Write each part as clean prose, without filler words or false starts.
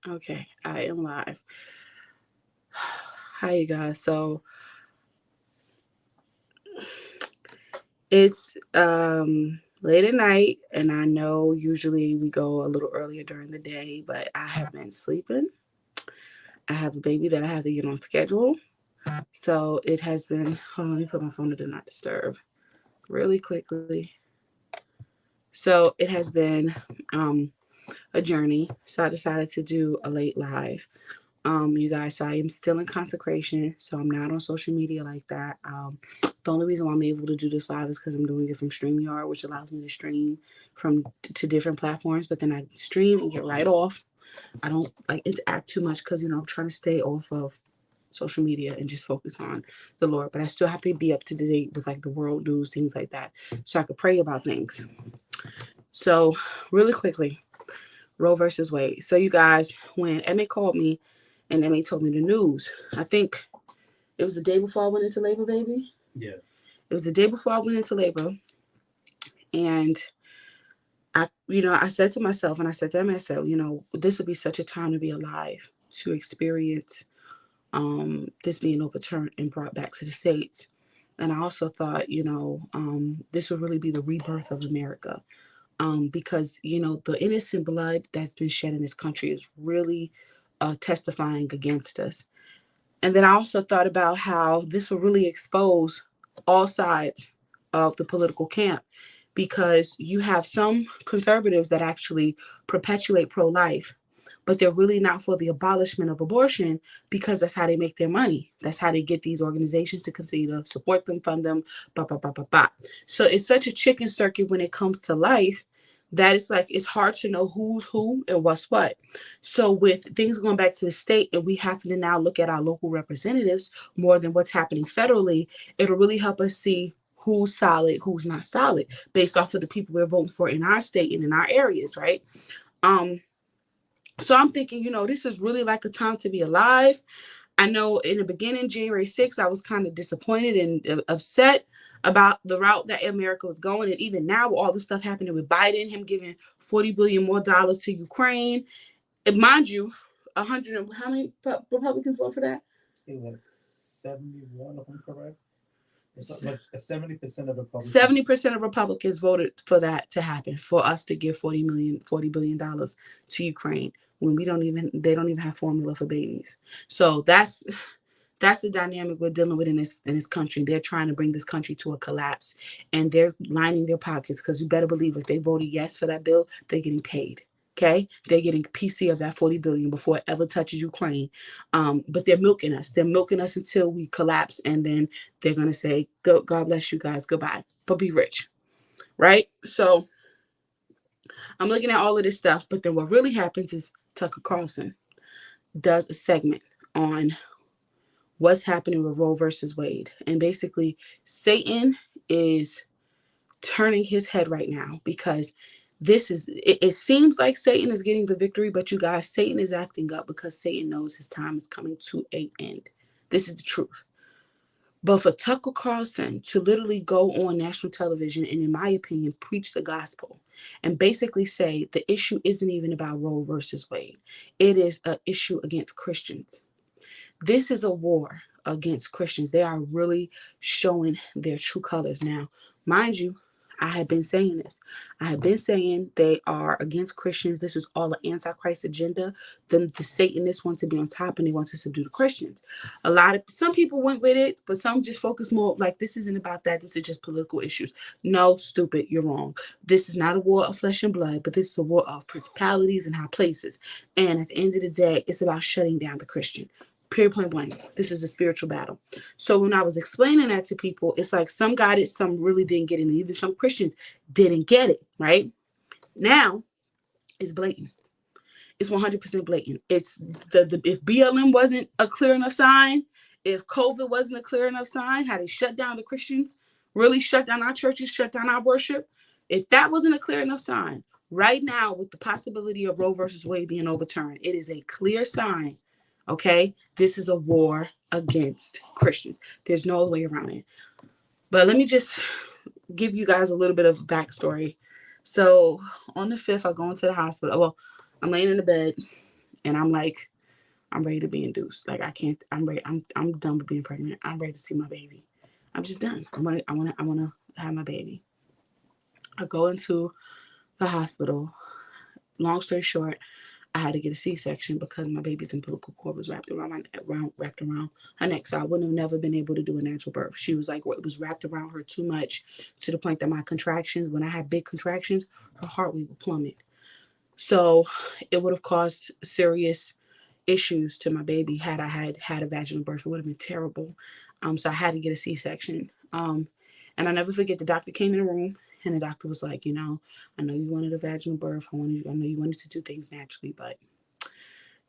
Okay, I am live. Hi, you guys. So it's late at night, and I know usually we go a little earlier during the day, but I have been sleeping. I have a baby that I have to get on schedule, so it has been. Hold on, let me put my phone to do not disturb really quickly. So it has been a journey. So I decided to do a late live. You guys, so I am still in consecration, so I'm not on social media like that. The only reason why I'm able to do this live is because I'm doing it from StreamYard, which allows me to stream from to different platforms. But then I stream and get right off. I don't like interact too much because I'm trying to stay off of social media and just focus on the Lord. But I still have to be up to date with like the world news, things like that, so I could pray about things. So really quickly, Roe versus Wade. So you guys, when Emmett called me and Emmett told me the news, I think it was the day before I went into labor, baby. Yeah. It was the day before I went into labor, and I said to myself, and I said to Emmett, I said, this would be such a time to be alive, to experience this being overturned and brought back to the states. And I also thought, this would really be the rebirth of America. Because the innocent blood that's been shed in this country is really testifying against us. And then I also thought about how this will really expose all sides of the political camp, because you have some conservatives that actually perpetuate pro-life, but they're really not for the abolishment of abortion, because that's how they make their money. That's how they get these organizations to continue to support them, fund them, blah, blah, blah, blah, blah. So it's such a chicken circuit when it comes to life, that it's like it's hard to know who's who and what's what. So with things going back to the state, and we have to now look at our local representatives more than what's happening federally, it'll really help us see who's solid, who's not solid, based off of the people we're voting for in our state and in our areas, right? Um, so I'm thinking, this is really like a time to be alive. I know in the beginning, January 6th, I was kind of disappointed and upset about the route that America was going. And even now, with all the stuff happening with Biden, him giving $40 billion more dollars to Ukraine. And mind you, 100, how many Republicans vote for that? It was 71, if I'm correct. It's like 70% of Republicans. 70% of Republicans voted for that to happen, for us to give $40 billion to Ukraine, when they don't even have formula for babies. So that's the dynamic we're dealing with in this country. They're trying to bring this country to a collapse, and they're lining their pockets, because you better believe if they voted yes for that bill, they're getting paid. Okay, they're getting a PC of that 40 billion before it ever touches Ukraine. But they're milking us. They're milking us until we collapse, and then they're gonna say, God bless you guys, goodbye, but be rich, right? So I'm looking at all of this stuff, but then what really happens is Tucker Carlson does a segment on what's happening with Roe versus Wade. And basically, Satan is turning his head right now, because it seems like Satan is getting the victory, but you guys, Satan is acting up, because Satan knows his time is coming to an end. This is the truth. But for Tucker Carlson to literally go on national television and, in my opinion, preach the gospel and basically say the issue isn't even about Roe versus Wade, it is an issue against Christians. This is a war against Christians. They are really showing their true colors now. Mind you, I have been saying this. I have been saying they are against Christians. This is all an antichrist agenda. The Satanists want to be on top, and they want to subdue the Christians. Some people went with it, but some just focus more like this isn't about that. This is just political issues. No, stupid, you're wrong. This is not a war of flesh and blood, but this is a war of principalities and high places. And at the end of the day, it's about shutting down the Christian. Period, point blank. This is a spiritual battle. So when I was explaining that to people, it's like some got it, some really didn't get it. And even some Christians didn't get it, right? Now, it's blatant. It's 100% blatant. It's if BLM wasn't a clear enough sign, if COVID wasn't a clear enough sign, how they shut down the Christians, really shut down our churches, shut down our worship. If that wasn't a clear enough sign, right now, with the possibility of Roe versus Wade being overturned, it is a clear sign. Okay, this is a war against Christians. There's no other way around it. But let me just give you guys a little bit of backstory. So on the 5th, I go into the hospital. Well, I'm laying in the bed. And I'm like, I'm ready to be induced. Like I can't. I'm ready. I'm done with being pregnant. I'm ready to see my baby. I'm just done. I wanna have my baby. I go into the hospital. Long story short, I had to get a C-section because my baby's umbilical cord was wrapped around wrapped around her neck. So I wouldn't have never been able to do a natural birth. She was like, it was wrapped around her too much to the point that my contractions, when I had big contractions, her heart rate would plummet. So it would have caused serious issues to my baby had I had a vaginal birth. It would have been terrible. So I had to get a C-section. And I never forget the doctor came in the room and the doctor was like, I know you wanted a vaginal birth. I know you wanted to do things naturally, but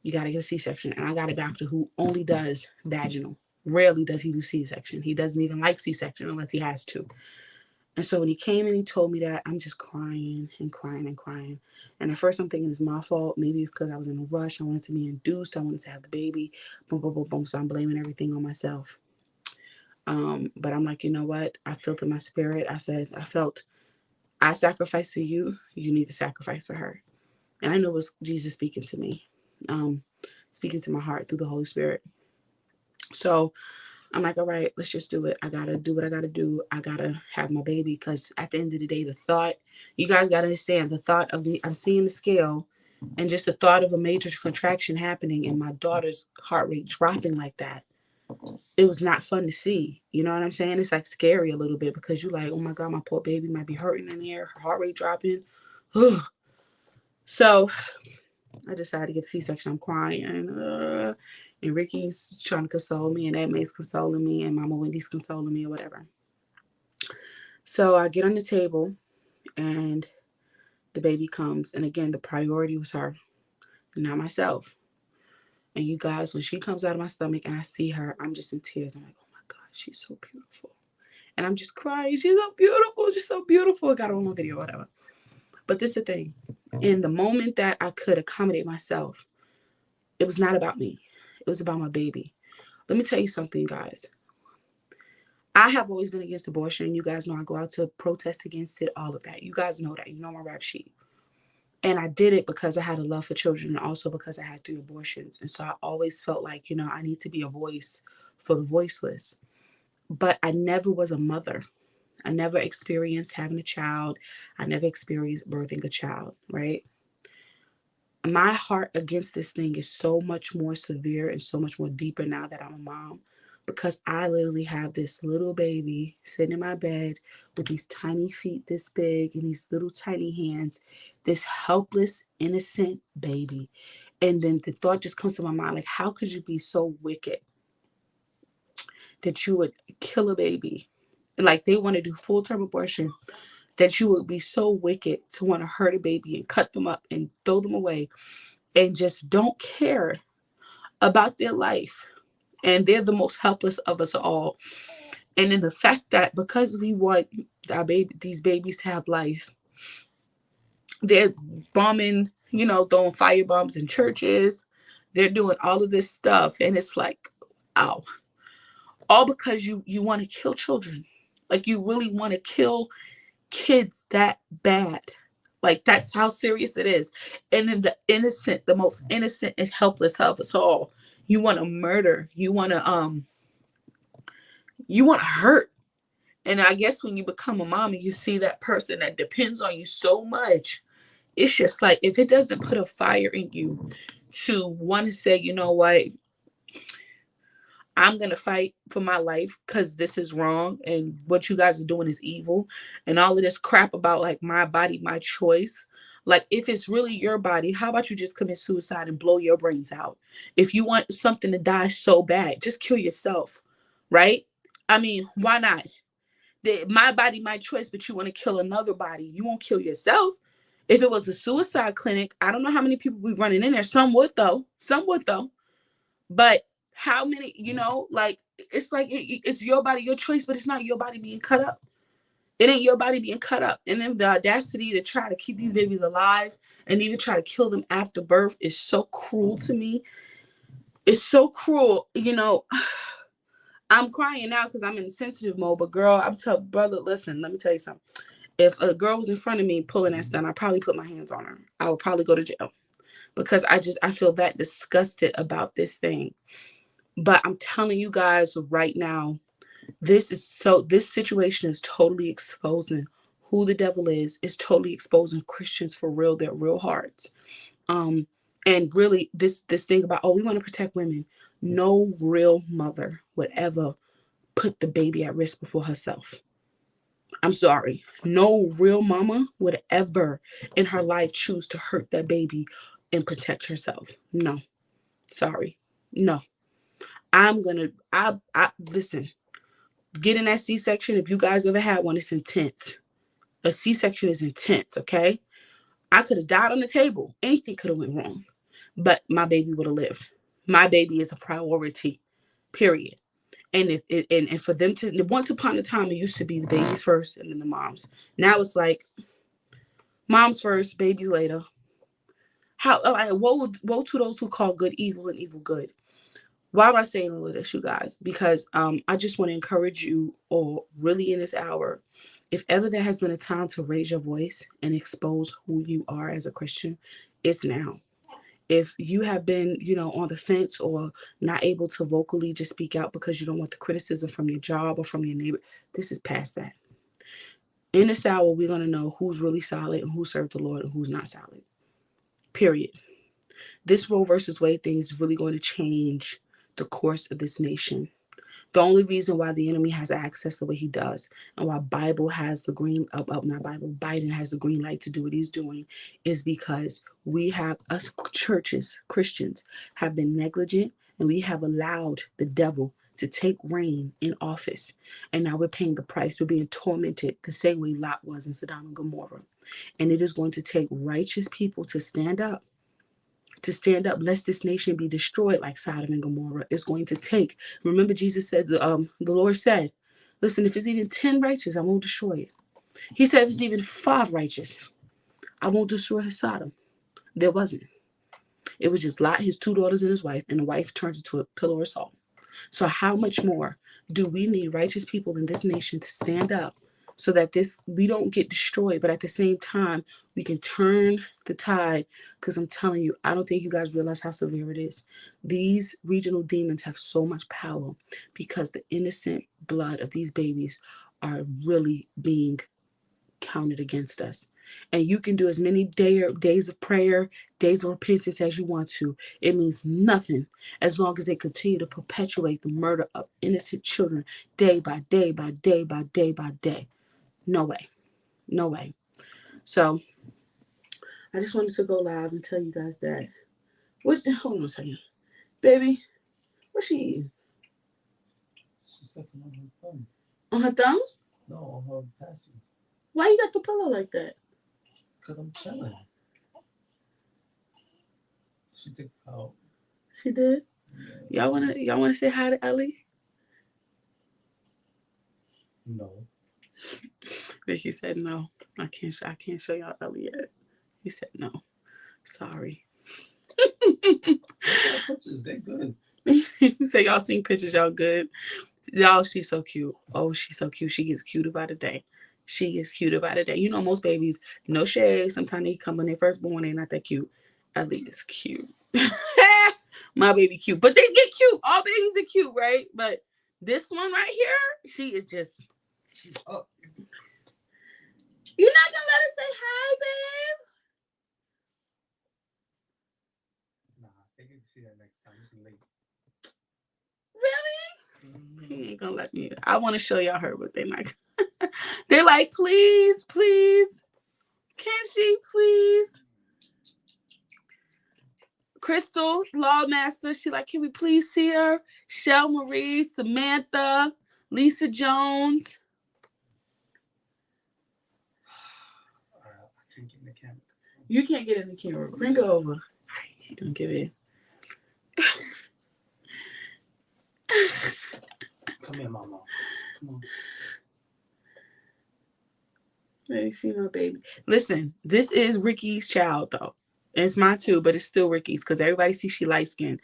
you got to get a C-section. And I got a doctor who only does vaginal. Rarely does he do C-section. He doesn't even like C-section unless he has to. And so when he came and he told me that, I'm just crying and crying and crying. And at first I'm thinking it's my fault. Maybe it's because I was in a rush. I wanted to be induced. I wanted to have the baby. Boom, boom, boom, boom. So I'm blaming everything on myself. But I'm like, you know what? I felt in my spirit. I sacrificed for you. You need to sacrifice for her. And I know it was Jesus speaking to me, speaking to my heart through the Holy Spirit. So I'm like, all right, let's just do it. I gotta do what I gotta do. I gotta have my baby because at the end of the day, the thought, you guys gotta understand, the thought of me, I'm seeing the scale, and just the thought of a major contraction happening and my daughter's heart rate dropping like that. It was not fun to see. You know what I'm saying? It's like scary a little bit because you're like, oh my God, my poor baby might be hurting in there, her heart rate dropping. So I decided to get a C-section. I'm crying. And Ricky's trying to console me, and Aunt May's consoling me, and Mama Wendy's consoling me, or whatever. So I get on the table, and the baby comes. And again, the priority was her, not myself. And you guys, when she comes out of my stomach and I see her, I'm just in tears. I'm like, oh my God, she's so beautiful. And I'm just crying. She's so beautiful. She's so beautiful. I got her on my video, whatever. But this is the thing. In the moment that I could accommodate myself, it was not about me. It was about my baby. Let me tell you something, guys. I have always been against abortion. You guys know I go out to protest against it, all of that. You guys know that. You know my rap sheet. And I did it because I had a love for children and also because I had 3 abortions. And so I always felt like, I need to be a voice for the voiceless. But I never was a mother. I never experienced having a child. I never experienced birthing a child, right? My heart against this thing is so much more severe and so much more deeper now that I'm a mom, because I literally have this little baby sitting in my bed with these tiny feet this big and these little tiny hands, this helpless, innocent baby. And then the thought just comes to my mind, like, how could you be so wicked that you would kill a baby? Like, they want to do full-term abortion, that you would be so wicked to want to hurt a baby and cut them up and throw them away and just don't care about their life. And they're the most helpless of us all. And in the fact that because we want these babies to have life, they're bombing, throwing fire bombs in churches. They're doing all of this stuff. And it's like, ow. All because you want to kill children. Like, you really want to kill kids that bad. Like, that's how serious it is. And then the most innocent and helpless of us all, you want to murder. You want to hurt. And I guess when you become a mom and you see that person that depends on you so much, it's just like, if it doesn't put a fire in you to want to say, you know what, I'm going to fight for my life because this is wrong and what you guys are doing is evil, and all of this crap about like my body, my choice. Like, if it's really your body, how about you just commit suicide and blow your brains out? If you want something to die so bad, just kill yourself, right? I mean, why not? My body, my choice, but you want to kill another body. You won't kill yourself. If it was a suicide clinic, I don't know how many people we running in there. Some would though. Some would though. But how many, like, it's like it's your body, your choice, but it's not your body being cut up. It ain't your body being cut up. And then the audacity to try to keep these babies alive and even try to kill them after birth is so cruel to me. It's so cruel, I'm crying now because I'm in sensitive mode. But girl, I'm telling brother, listen, let me tell you something. If a girl was in front of me pulling that stunt, I'd probably put my hands on her. I would probably go to jail. because I feel that disgusted about this thing. But I'm telling you guys right now, this situation is totally exposing who the devil is. It's totally exposing Christians for real, their real hearts. Um, and really this thing about, oh, we want to protect women. No real mother would ever put the baby at risk before herself. I'm sorry. No real mama would ever in her life choose to hurt that baby and protect herself. No. Sorry. No. I listen, getting that C-section, if you guys ever had one, it's intense. A C-section is intense, okay? I could have died on the table. Anything could have went wrong. But my baby would have lived. My baby is a priority. Period. And and for them to, once upon a time, it used to be the babies first and then the moms. Now it's like moms first, babies later. How, like, woe to those who call good evil and evil good. Why am I saying all of this, you guys? Because I just want to encourage you all, really, in this hour. If ever there has been a time to raise your voice and expose who you are as a Christian, it's now. If you have been, on the fence or not able to vocally just speak out because you don't want the criticism from your job or from your neighbor, this is past that. In this hour, we're going to know who's really solid and who served the Lord and who's not solid. Period. This Roe versus Wade thing is really going to change the course of this nation. The only reason why the enemy has access the way he does, and why Bible has the green not Bible, Biden has the green light to do what he's doing, is because we have, us churches, Christians, have been negligent, and we have allowed the devil to take reign in office. And now we're paying the price. We're being tormented the same way Lot was in Sodom and Gomorrah. And it is going to take righteous people to stand up, lest this nation be destroyed like Sodom and Gomorrah. It's going to take. Remember, Jesus said, the Lord said, listen, if it's even 10 righteous, I won't destroy it. He said, if it's even 5 righteous, I won't destroy his Sodom. There wasn't. It was just Lot, his 2 daughters, and his wife, and the wife turns into a pillar of salt. So how much more do we need righteous people in this nation to stand up so that we don't get destroyed, but at the same time, we can turn the tide? Because I'm telling you, I don't think you guys realize how severe it is. These regional demons have so much power because the innocent blood of these babies are really being counted against us. And you can do as many days of prayer, days of repentance as you want to. It means nothing as long as they continue to perpetuate the murder of innocent children day by day by day by day by day. No way. No way. So I just wanted to go live and tell you guys that. Hold on a second. Baby, what's she eating? She's sucking on her thumb. On her thumb? No, on her passy. Why you got the pillow like that? Because I'm chilling. She took out. She did? Yeah. Y'all wanna say hi to Ellie? No. Vicky said no. I can't show y'all Ellie yet. He said no. Sorry. Pictures, they're good. You say y'all seen pictures, y'all good. Y'all, she's so cute. Oh, she's so cute. She gets cuter by the day. She gets cuter by the day. You know, most babies, no shade. Sometimes they come when they first born, they're not that cute. Ellie is cute. My baby cute. But they get cute. All babies are cute, right? But this one right here, she is just. She's up. You're not gonna let us say hi, babe? Nah, they can see her next time. It's late. Really? Mm-hmm. He ain't gonna let me. I want to show y'all her, but they're not. They're like, please, please. Can she please? Crystal, Lawmaster, she like, can we please see her? Shell Marie, Samantha, Lisa Jones. I can't get in the camera. You can't get in the camera. Bring her over. Don't give in. Come here, Mama. Come on. Let me see my baby. Listen, this is Ricky's child, though. It's mine too, but it's still Ricky's because everybody sees she light skinned.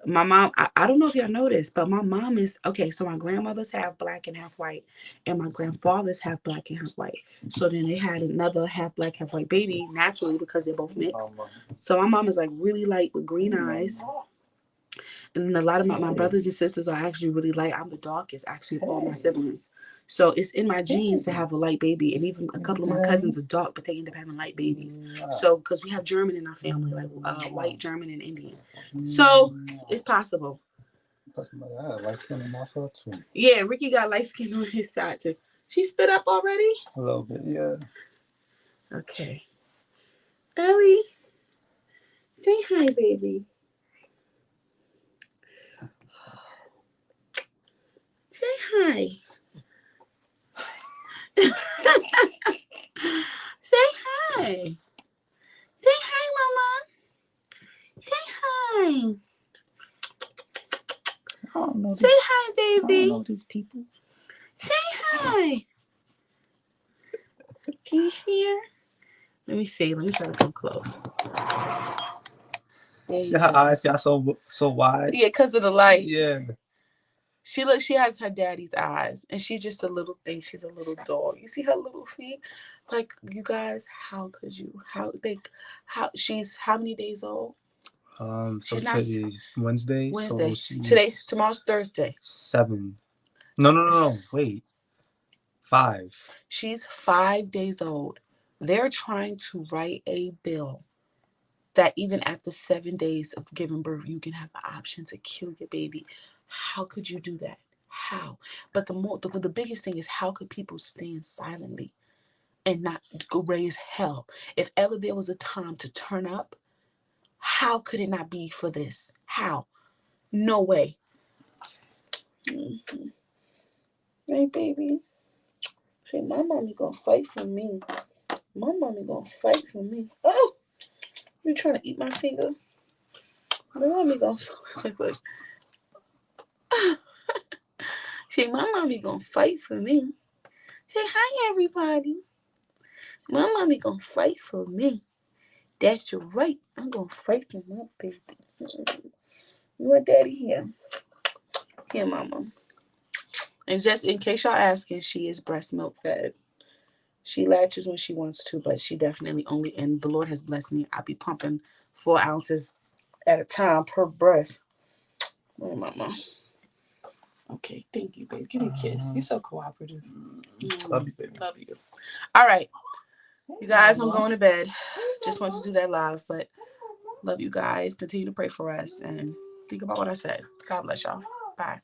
My mom, I don't know if y'all know this, but my mom is okay. So my grandmothers have black and half white, and my grandfathers have black and half white. So then they had another half black, half white baby naturally because they're both mixed. So my mom is like really light with green eyes. And a lot of my brothers and sisters are actually really light. I'm the darkest, actually, of all my siblings. So it's in my genes to have a light baby. And even a couple of my cousins are dark, but they end up having light babies. So, because we have German in our family, like white, German, and Indian. So it's possible. Light skin on my side too. Yeah, Ricky got light skin on his side too. She spit up already? A little bit, yeah. Okay. Ellie, say hi, baby. Say hi. Say hi. Say hi, Mama. Say hi. I don't know Say hi, baby. I don't know these people. Say hi. Can you see her? Let me see. Let me try to come close. See her eyes got so wide? Yeah, because of the light. Yeah. She has her daddy's eyes, and she's just a little thing. She's a little dog. You see her little feet? Like, you guys, how could you? She's how many days old? So today's Wednesday. Wednesday. So Tomorrow's Thursday. 7. No. Wait. 5. She's 5 days old. They're trying to write a bill that even after 7 days of giving birth, you can have the option to kill your baby. How could you do that? How? But the biggest thing is, how could people stand silently and not go raise hell? If ever there was a time to turn up, how could it not be for this? How? No way. Mm-hmm. Hey, baby. Say, my mommy gonna fight for me. My mommy gonna fight for me. Oh, you trying to eat my finger? My mommy gonna fight. Say, my mommy gonna fight for me. Say hi, everybody. My mommy gonna fight for me. That's right. I'm gonna fight for my baby. You want daddy here? Here, mama. And just in case y'all asking, she is breast milk fed. She latches when she wants to, but she definitely only, and the Lord has blessed me, I'll be pumping 4 ounces at a time per breast. Oh, mama. Okay, thank you, babe. Give me a kiss. You're so cooperative. Love you, baby. Love you. All right. You guys, I'm going to bed. Just wanted to do that live, but love you guys. Continue to pray for us and think about what I said. God bless y'all. Bye.